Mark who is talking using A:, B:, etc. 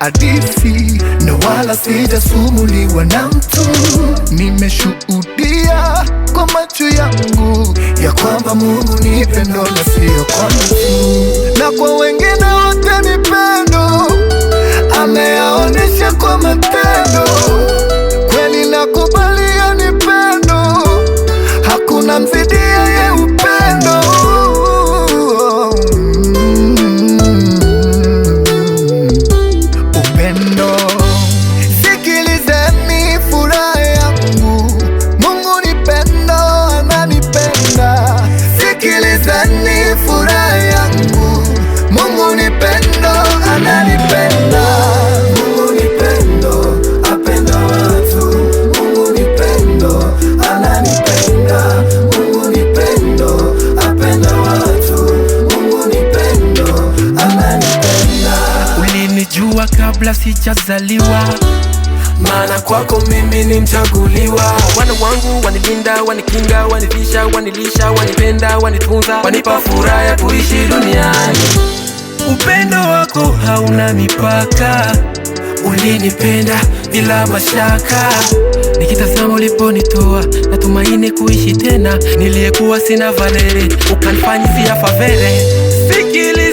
A: hadithi na wala sijasumuliwa na mtu. Nimeshuhudia kwa macho yangu ya kwamba Mungu ni pendo na sio kwa mtu, na kwa wengine wote ni pendo, ameyaonesha kwa matendo. Kweli nakubalia ni pendo, hakuna mzidi yeye upendo. Upendo, sikilizeni furaha yangu, Mungu ni pendo, ananipenda. Sikilizeni furaha yangu, Mungu ni pendo, ananipenda. Mungu ni pendo, apenda watu. Mungu ni pendo, ananipenda. Mungu ni pendo, apenda watu. Mungu ni pendo, ananipenda.
B: Ulinijua kabla sijazaliwa,
C: maana kwako mimi ni mchaguliwa.
B: wana wangu wanilinda, wanikinga, wanifisha, wanilisha, wanipenda, wanitunza, wanipa furaha ya kuishi duniani. Upendo wako hauna mipaka, ulinipenda bila mashaka. Nikitazama uliponitoa, natumaini kuishi tena. Niliyekuwa sina valere, ukanifanyizia favere. Sikili